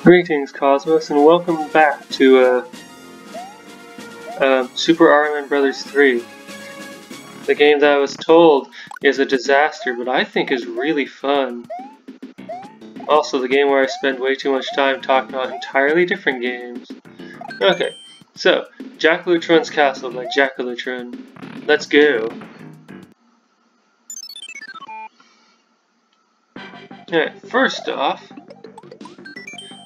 Greetings, Cosmos, and welcome back to Super RMN Brothers 3. The game that I was told is a disaster, but I think is really fun. Also, the game where I spend way too much time talking about entirely different games. Okay, so, Jackal Castle by Jackal. Let's go. Alright, first off,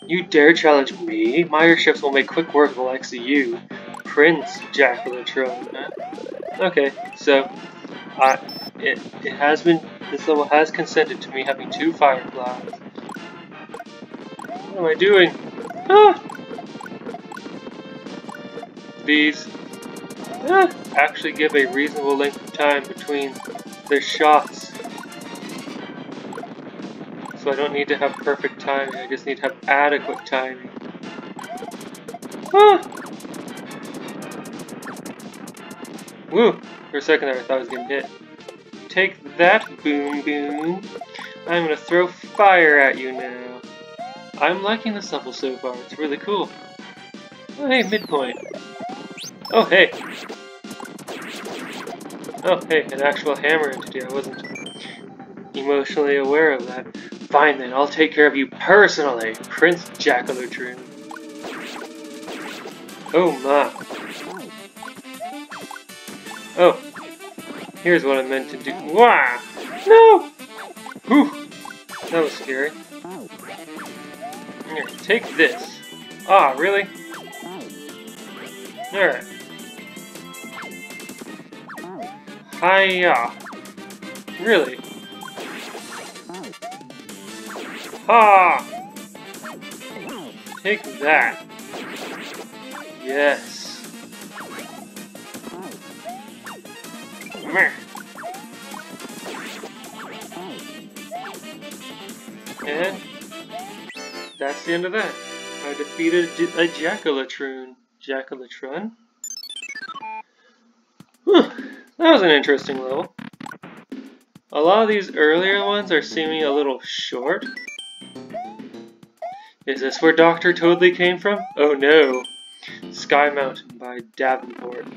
you dare challenge me? My airships will make quick work of the likes of you, Prince Jackal. Okay, so this level has consented to me having 2 fireflies. What am I doing? Ah! These actually give a reasonable length of time between their shots. So I don't need to have perfect timing, I just need to have adequate timing. Ah! Woo! For a second there I thought I was getting hit. Take that, boom boom. I'm gonna throw fire at you now. I'm liking this level so far, it's really cool. Oh hey, midpoint. Oh hey! Oh hey, an actual hammer entity, I wasn't emotionally aware of that. Fine then, I'll take care of you personally, Prince Jackal. Oh my. Oh, here's what I meant to do. Wah! No! Whew! That was scary. Here, take this. Ah, really? Alright. Hiya! Really? Ha! Take that. Yes. And that's the end of that. I defeated a Jackal. Jackal? Whew, that was an interesting level. A lot of these earlier ones are seeming a little short. Is this where Dr. Toadley came from? Oh no! Sky Mountain by Davenport.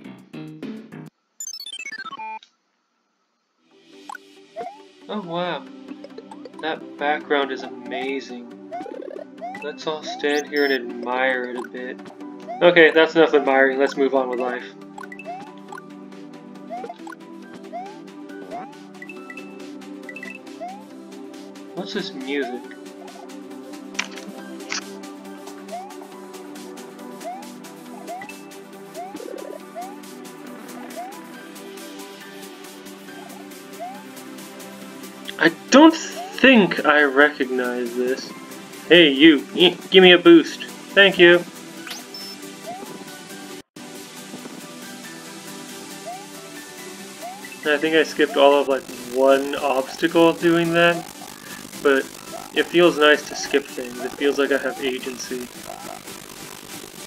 Oh wow, that background is amazing. Let's all stand here and admire it a bit. Okay, that's enough admiring, let's move on with life. What's this music? I don't think I recognize this. Hey, you, give me a boost. Thank you. I think I skipped all of like one obstacle doing that, but it feels nice to skip things. It feels like I have agency.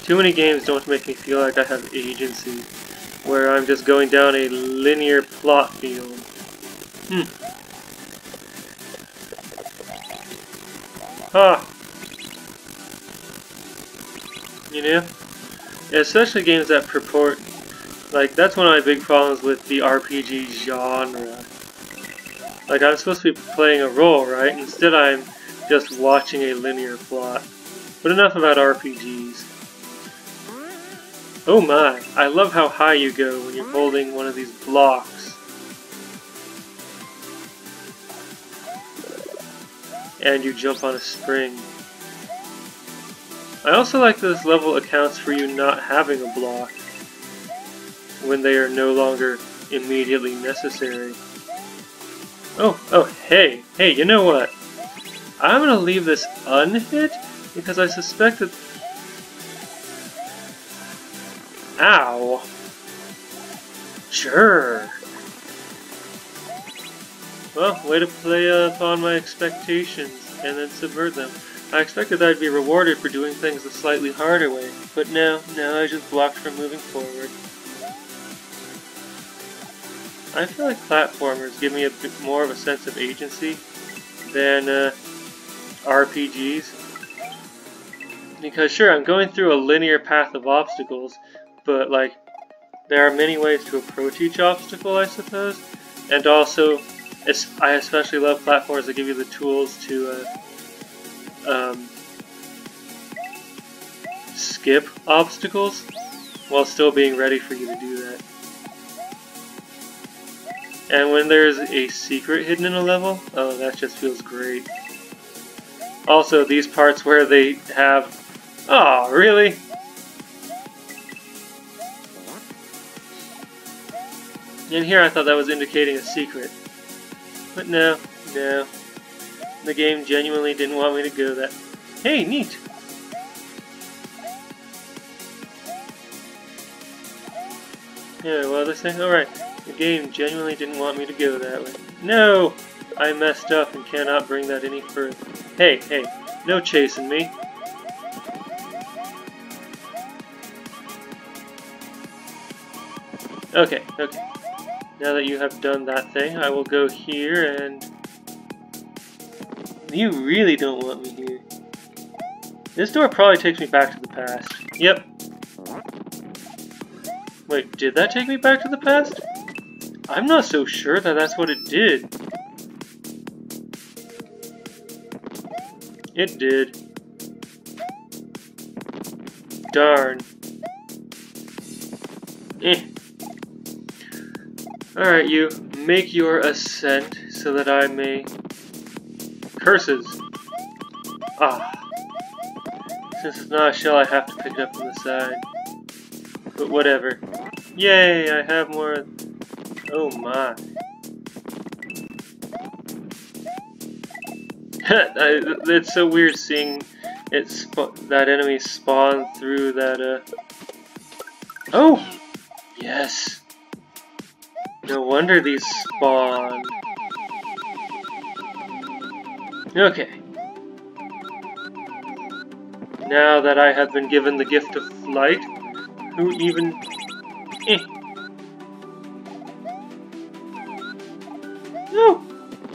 Too many games don't make me feel like I have agency, where I'm just going down a linear plot field. Ah! You know? Especially games that purport, like, that's one of my big problems with the RPG genre. Like, I'm supposed to be playing a role, right? Instead I'm just watching a linear plot. But enough about RPGs. Oh my, I love how high you go when you're holding one of these blocks. And you jump on a spring. I also like that this level accounts for you not having a block when they are no longer immediately necessary. Oh, hey, you know what? I'm gonna leave this unhit because I suspect that... Ow! Sure. Well, way to play upon my expectations and then subvert them. I expected that I'd be rewarded for doing things the slightly harder way, but no, I just blocked from moving forward. I feel like platformers give me a bit more of a sense of agency than RPGs. Because sure, I'm going through a linear path of obstacles, but like, there are many ways to approach each obstacle, I suppose. And also, I especially love platforms that give you the tools to skip obstacles while still being ready for you to do that. And when there's a secret hidden in a level, oh, that just feels great. Also, these parts where they have... Oh, really? In here I thought that was indicating a secret. But no, no. The game genuinely didn't want me to go that... Hey, neat! Yeah, what other thing? Alright. The game genuinely didn't want me to go that way. No! I messed up and cannot bring that any further. Hey, hey, no chasing me. Okay, okay. Now that you have done that thing, I will go here and... You really don't want me here. This door probably takes me back to the past. Yep. Wait, did that take me back to the past? I'm not so sure that that's what it did. It did. Darn. Eh. Alright, you. Make your ascent so that I may... Curses! Ah. Since it's not a shell, I have to pick it up from the side. But whatever. Yay, I have more... Oh my. It's so weird seeing that enemy spawn through that, Oh! Yes! No wonder these spawn. Okay. Now that I have been given the gift of flight, who even... Eh. No!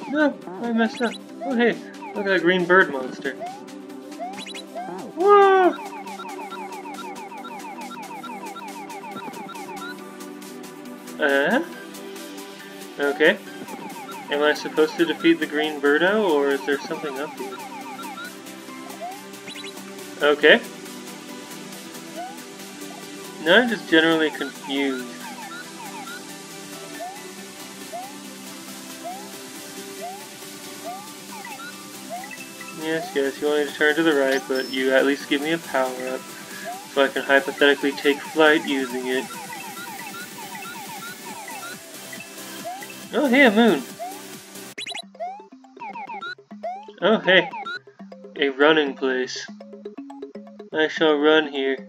No! I messed up. Oh hey, look at that green bird monster. Whoa! Okay. Am I supposed to defeat the green birdo, or is there something up here? Okay. Now I'm just generally confused. Yes, yes, you want me to turn to the right, but you at least give me a power-up, so I can hypothetically take flight using it. Oh, hey, a moon! Oh, hey, a running place. I shall run here.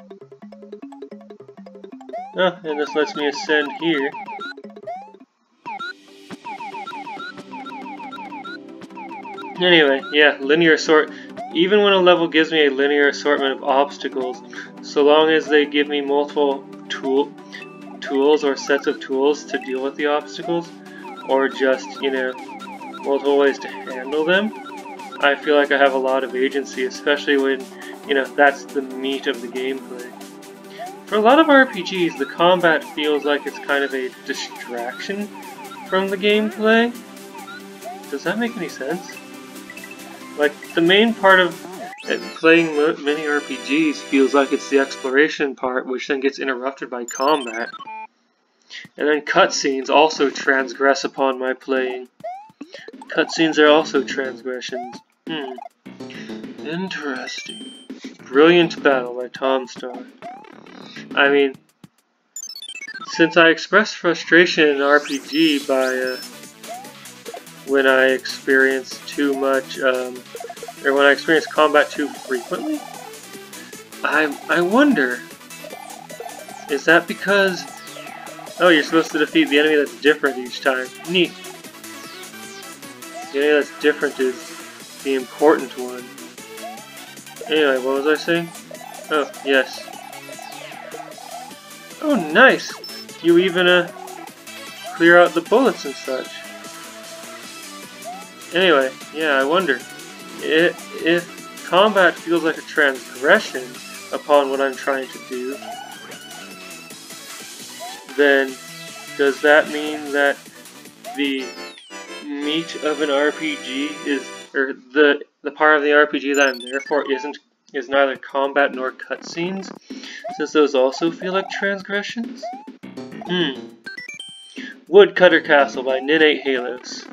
Oh, and this lets me ascend here. Anyway, yeah, linear sort. Even when a level gives me a linear assortment of obstacles, so long as they give me multiple tools or sets of tools to deal with the obstacles, or just, you know, multiple ways to handle them, I feel like I have a lot of agency, especially when, you know, that's the meat of the gameplay. For a lot of RPGs, the combat feels like it's kind of a distraction from the gameplay. Does that make any sense? Like, the main part of playing many RPGs feels like it's the exploration part, which then gets interrupted by combat. And then cutscenes also transgress upon my playing. Cutscenes are also transgressions. Interesting. Brilliant Battle by Tom Starr. I mean, since I expressed frustration in RPG by, when I experience too much, or when I experience combat too frequently, I wonder, is that because, oh, you're supposed to defeat the enemy that's different each time. Neat. The enemy that's different is the important one. Anyway, what was I saying? Oh, yes. Oh, nice! You even, clear out the bullets and such. Anyway, yeah, I wonder if combat feels like a transgression upon what I'm trying to do, then does that mean that the meat of an RPG is, or the part of the RPG that I'm there for is neither combat nor cutscenes, since those also feel like transgressions? Woodcutter Castle by Nin8 Halos.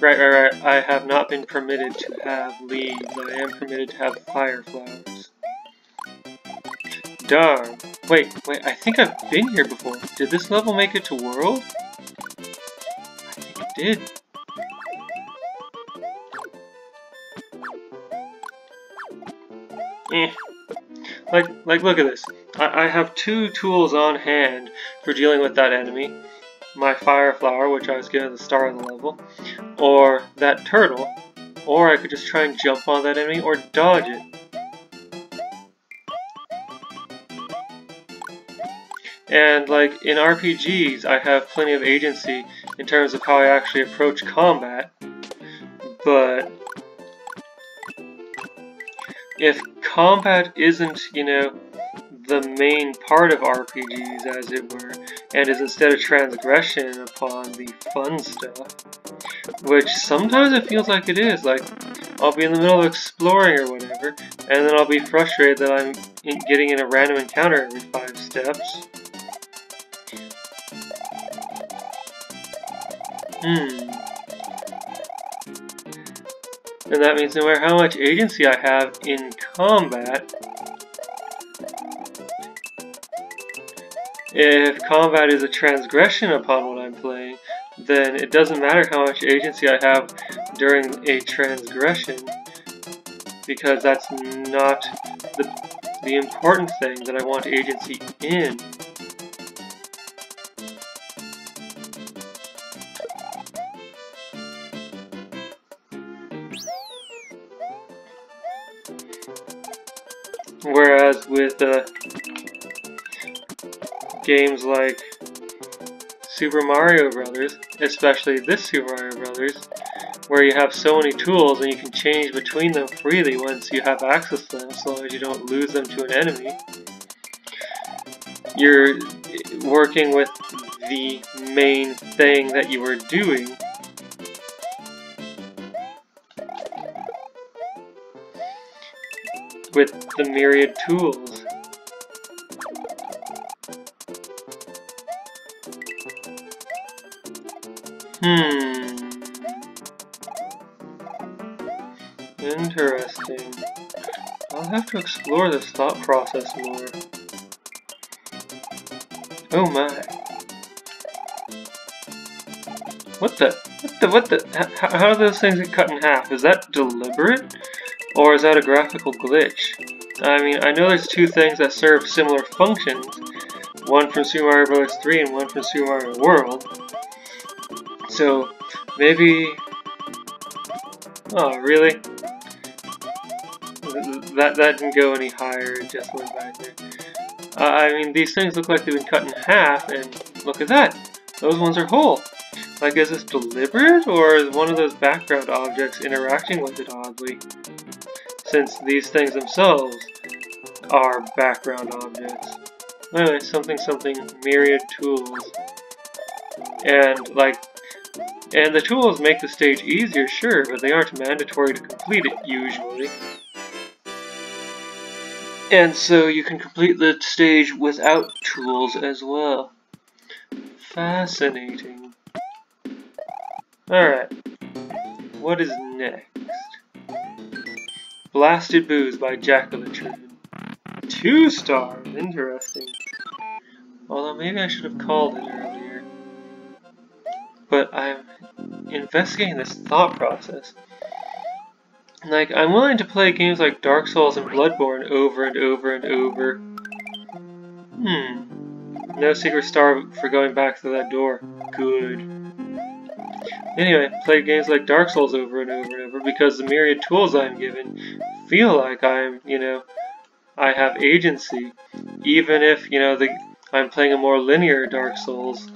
Right. I have not been permitted to have leaves. I am permitted to have fire flowers. Darn. Wait, I think I've been here before. Did this level make it to World? I think it did. Like, look at this. I have two tools on hand for dealing with that enemy. My fire flower, which I was given at the start of the level, or that turtle, or I could just try and jump on that enemy or dodge it. And like in RPGs, I have plenty of agency in terms of how I actually approach combat, but if combat isn't, the main part of RPGs, as it were, and is instead a transgression upon the fun stuff, which sometimes it feels like it is. Like, I'll be in the middle of exploring or whatever, and then I'll be frustrated that I'm getting in a random encounter every 5 steps. And that means no matter how much agency I have in combat, if combat is a transgression upon what I'm playing, then it doesn't matter how much agency I have during a transgression, because that's not the important thing that I want agency in. Whereas with games like Super Mario Brothers, especially this Super Mario Brothers, where you have so many tools and you can change between them freely once you have access to them, as long as you don't lose them to an enemy, you're working with the main thing that you were doing. With the myriad tools. Interesting. I'll have to explore this thought process more. Oh my. What the? How do those things get cut in half? Is that deliberate? Or is that a graphical glitch? I mean, I know there's two things that serve similar functions. One from Super Mario Bros. 3 and one from Super Mario World. So, maybe... Oh, really? That didn't go any higher, it just went back there. I mean, these things look like they've been cut in half, and look at that! Those ones are whole! Like, is this deliberate, or is one of those background objects interacting with it oddly? Since these things themselves are background objects. Anyway, something, myriad tools. And the tools make the stage easier, sure, but they aren't mandatory to complete it, usually. And so you can complete the stage without tools as well. Fascinating. Alright. What is next? Blasted Booze by Jackal. 2 stars. Interesting. Although maybe I should have called it earlier. But I'm investigating this thought process. Like, I'm willing to play games like Dark Souls and Bloodborne over and over and over. No secret star for going back through that door. Good. Anyway, play games like Dark Souls over and over and over because the myriad tools I'm given feel like I'm, I have agency. Even if, I'm playing a more linear Dark Souls,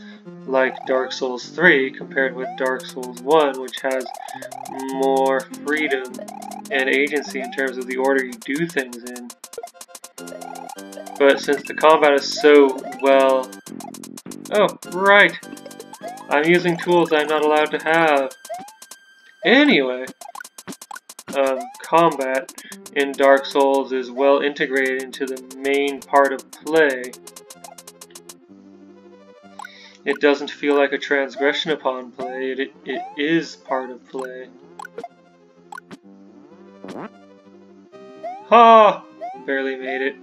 like Dark Souls 3 compared with Dark Souls 1, which has more freedom and agency in terms of the order you do things in. But since the combat is so well... Oh, right! I'm using tools I'm not allowed to have. Anyway, combat in Dark Souls is well integrated into the main part of play. It doesn't feel like a transgression upon play, it is part of play. Ha! Barely made it.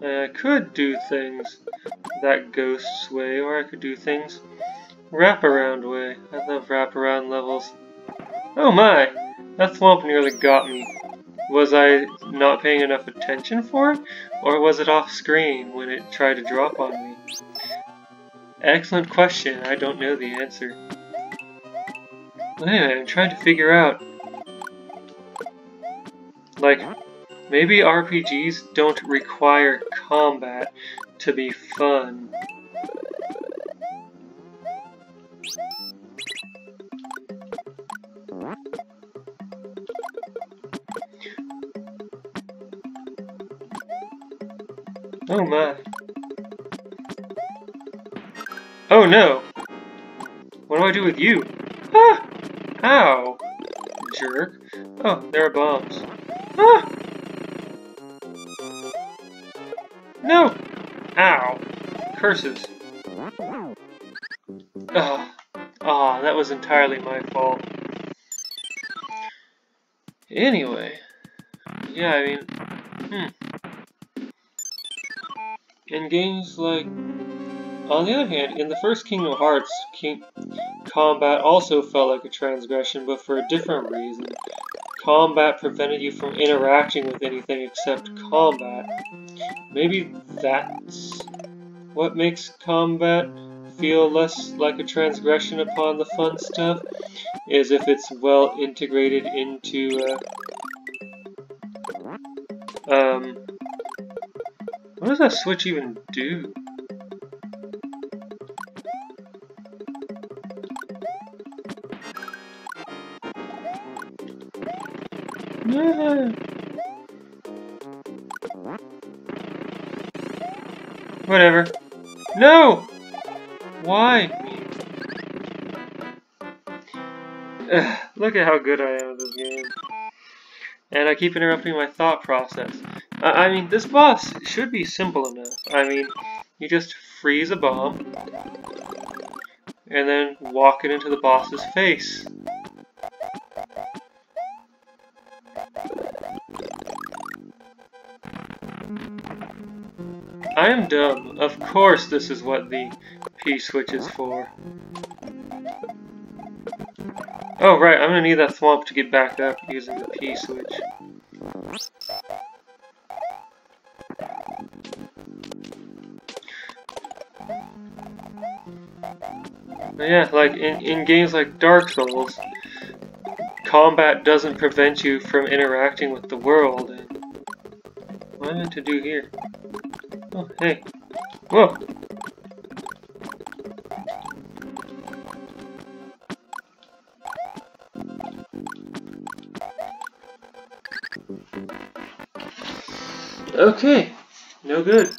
I could do things that Ghost's way, or I could do things wraparound way. I love wraparound levels. Oh my! That swamp nearly got me. Was I not paying enough attention for it? Or was it off screen when it tried to drop on me? Excellent question, I don't know the answer. But anyway, I'm trying to figure out... Like, maybe RPGs don't require combat to be fun. Oh my. Oh no! What do I do with you? Ah! Ow! Jerk. Oh, there are bombs. Ah! No! Ow! Curses. Ah, that was entirely my fault. Anyway. Yeah, I mean... In games like... On the other hand, in the first Kingdom Hearts, combat also felt like a transgression, but for a different reason. Combat prevented you from interacting with anything except combat. Maybe that's what makes combat feel less like a transgression upon the fun stuff, is if it's well integrated into, what does that switch even do? Whatever. No! Why? Look at how good I am at this game. And I keep interrupting my thought process. I mean, this boss should be simple enough. I mean, you just freeze a bomb, and then walk it into the boss's face. I am dumb. Of course this is what the P-switch is for. Oh right, I'm gonna need that swamp to get back up using the P-switch. But yeah, like in games like Dark Souls, combat doesn't prevent you from interacting with the world. And what am I meant to do here? Oh, hey. Whoa! Okay. No good.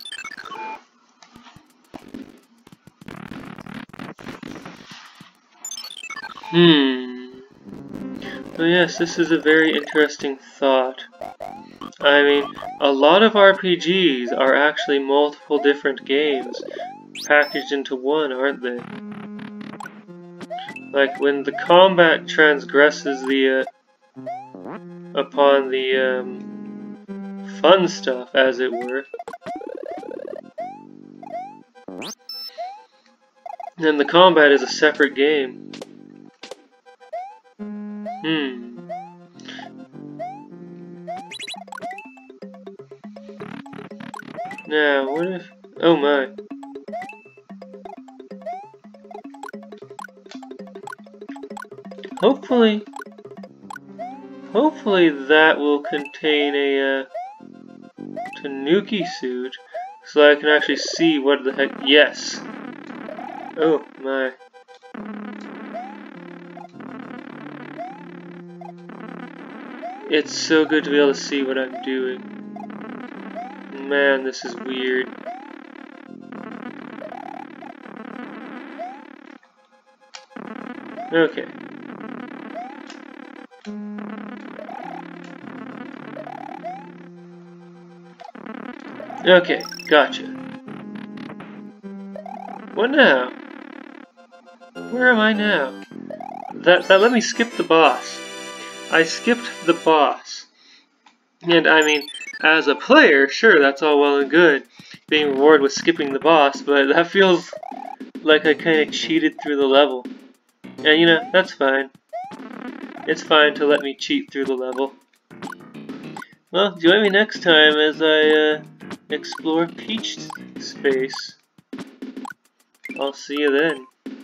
Oh yes, this is a very interesting thought. I mean, a lot of RPGs are actually multiple different games packaged into one, aren't they? Like, when the combat transgresses the, upon the, fun stuff, as it were, then the combat is a separate game. Now, what if... Oh my. Hopefully that will contain a, Tanuki suit, so I can actually see what the heck. Yes. Oh my. It's so good to be able to see what I'm doing. Man, this is weird. Okay. Okay, gotcha. What now? Where am I now? That let me skip the boss. I skipped the boss. And I mean, as a player, sure, that's all well and good, being rewarded with skipping the boss, but that feels like I kind of cheated through the level. And you know, that's fine. It's fine to let me cheat through the level. Well, join me next time as I explore Peach Space. I'll see you then.